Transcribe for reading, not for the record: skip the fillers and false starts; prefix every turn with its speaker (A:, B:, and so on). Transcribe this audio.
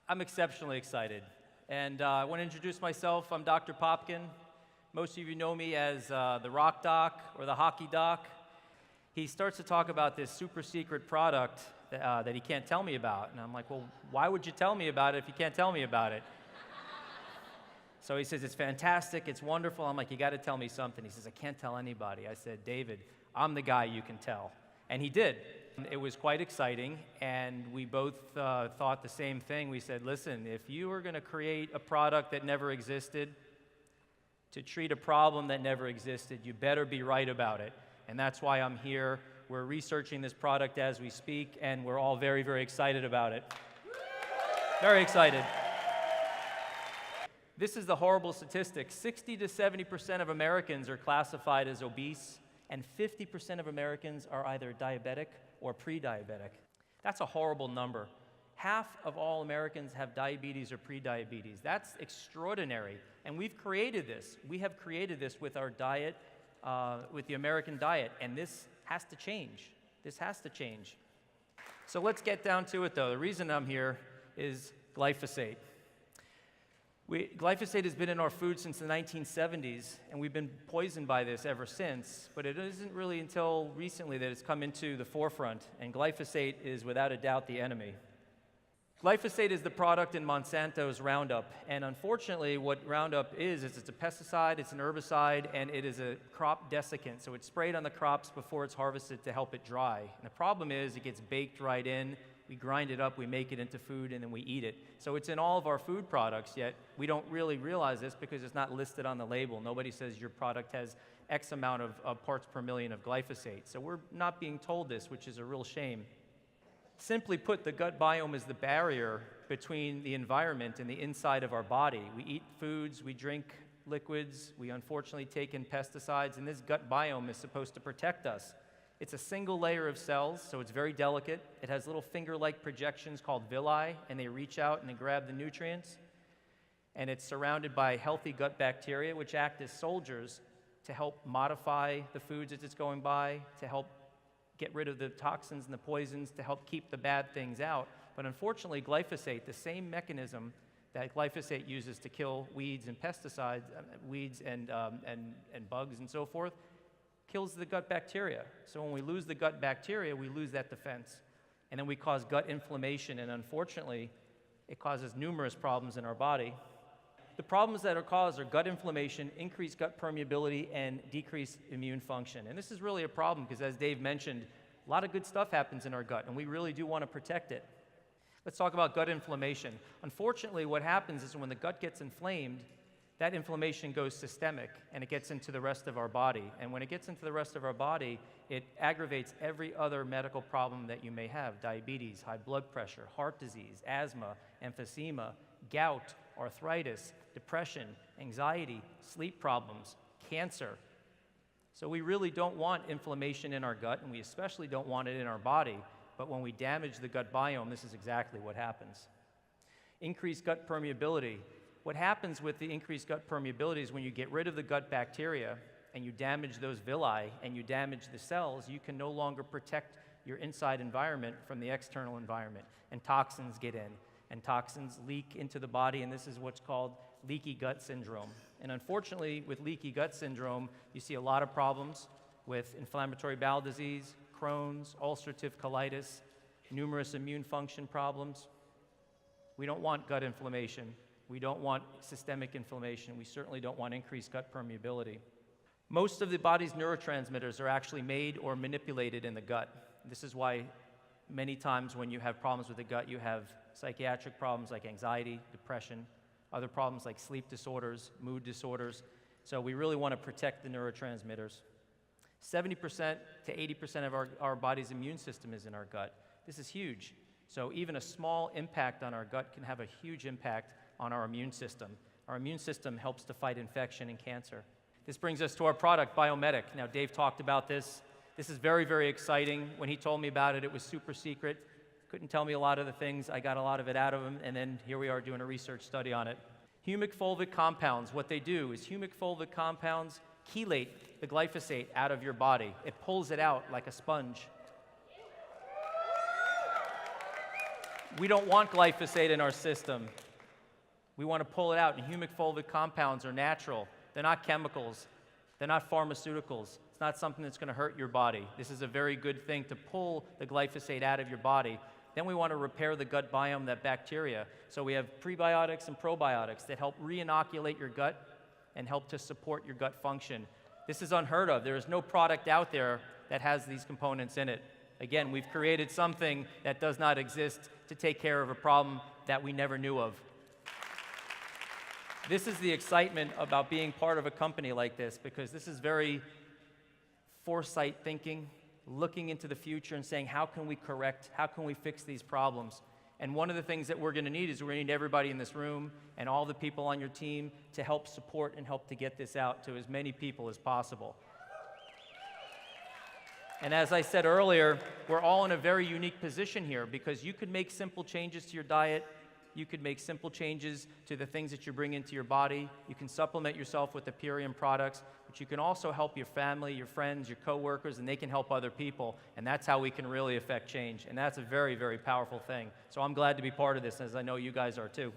A: I'm exceptionally excited. And I want to introduce myself. I'm Dr. Popkin. Most of you know me as the Rock Doc or the Hockey Doc. He starts to talk about this super secret product that he can't tell me about. And I'm like, well, why would you tell me about it if you can't tell me about it? So he says, it's fantastic, it's wonderful. I'm like, you got to tell me something. He says, I can't tell anybody. I said, David, I'm the guy you can tell. And he did. It was quite exciting, and we both thought the same thing. We said, listen, if you are going to create a product that never existed to treat a problem that never existed, you better be right about it. And that's why I'm here. We're researching this product as we speak, and we're all very, very excited about it. Very excited. This is the horrible statistic. 60 to 70% of Americans are classified as obese, and 50% of Americans are either diabetic or pre-diabetic. That's a horrible number. Half of all Americans have diabetes or pre-diabetes. That's extraordinary, and we've created this. We have created this with our diet, with the American diet, and this has to change. This has to change. So let's get down to it, though. The reason I'm here is glyphosate. Glyphosate has been in our food since the 1970s, and we've been poisoned by this ever since, but it isn't really until recently that it's come into the forefront, and glyphosate is without a doubt the enemy. Glyphosate is the product in Monsanto's Roundup, and unfortunately what Roundup is it's a pesticide, it's an herbicide, and it is a crop desiccant, so it's sprayed on the crops before it's harvested to help it dry. And the problem is it gets baked right in. We grind it up, we make it into food, and then we eat it. So it's in all of our food products, yet we don't really realize this because it's not listed on the label. Nobody says your product has X amount of parts per million of glyphosate. So we're not being told this, which is a real shame. Simply put, the gut biome is the barrier between the environment and the inside of our body. We eat foods, we drink liquids, we unfortunately take in pesticides, and this gut biome is supposed to protect us. It's a single layer of cells, so it's very delicate. It has little finger-like projections called villi, and they reach out and they grab the nutrients. And it's surrounded by healthy gut bacteria, which act as soldiers to help modify the foods as it's going by, to help get rid of the toxins and the poisons, to help keep the bad things out. But unfortunately, glyphosate, the same mechanism that glyphosate uses to kill weeds and pesticides, weeds and bugs and so forth, kills the gut bacteria. So when we lose the gut bacteria, we lose that defense. And then we cause gut inflammation, and unfortunately, it causes numerous problems in our body. The problems that are caused are gut inflammation, increased gut permeability, and decreased immune function. And this is really a problem because, as Dave mentioned, a lot of good stuff happens in our gut, and we really do want to protect it. Let's talk about gut inflammation. Unfortunately, what happens is when the gut gets inflamed, that inflammation goes systemic, and it gets into the rest of our body. And when it gets into the rest of our body, it aggravates every other medical problem that you may have: diabetes, high blood pressure, heart disease, asthma, emphysema, gout, arthritis, depression, anxiety, sleep problems, cancer. So we really don't want inflammation in our gut, and we especially don't want it in our body. But when we damage the gut biome, this is exactly what happens. Increased gut permeability. What happens with the increased gut permeability is when you get rid of the gut bacteria and you damage those villi and you damage the cells, you can no longer protect your inside environment from the external environment, and toxins get in, and toxins leak into the body, and this is what's called leaky gut syndrome. And unfortunately, with leaky gut syndrome, you see a lot of problems with inflammatory bowel disease, Crohn's, ulcerative colitis, numerous immune function problems. We don't want gut inflammation. We don't want systemic inflammation. We certainly don't want increased gut permeability. Most of the body's neurotransmitters are actually made or manipulated in the gut. This is why many times when you have problems with the gut, you have psychiatric problems like anxiety, depression, other problems like sleep disorders, mood disorders. So we really want to protect the neurotransmitters. 70% to 80% of our body's immune system is in our gut. This is huge. So even a small impact on our gut can have a huge impact on our immune system. Our immune system helps to fight infection and cancer. This brings us to our product, Biome Medic. Now, Dave talked about this. This is very, very exciting. When he told me about it, it was super secret. Couldn't tell me a lot of the things. I got a lot of it out of him, and then here we are doing a research study on it. Humic fulvic compounds, what they do is humic fulvic compounds chelate the glyphosate out of your body. It pulls it out like a sponge. We don't want glyphosate in our system. We want to pull it out. And humic fulvic compounds are natural. They're not chemicals. They're not pharmaceuticals. It's not something that's going to hurt your body. This is a very good thing to pull the glyphosate out of your body. Then we want to repair the gut biome, that bacteria. So we have prebiotics and probiotics that help re-inoculate your gut and help to support your gut function. This is unheard of. There is no product out there that has these components in it. Again, we've created something that does not exist to take care of a problem that we never knew of. This is the excitement about being part of a company like this, because this is very foresight thinking, looking into the future and saying, how can we correct, how can we fix these problems? And one of the things that we're going to need is we're going to need everybody in this room and all the people on your team to help support and help to get this out to as many people as possible. And as I said earlier, we're all in a very unique position here, because you could make simple changes to your diet. You could make simple changes to the things that you bring into your body. You can supplement yourself with the Purium products, but you can also help your family, your friends, your coworkers, and they can help other people. And that's how we can really affect change. And that's a very, very powerful thing. So I'm glad to be part of this, as I know you guys are too.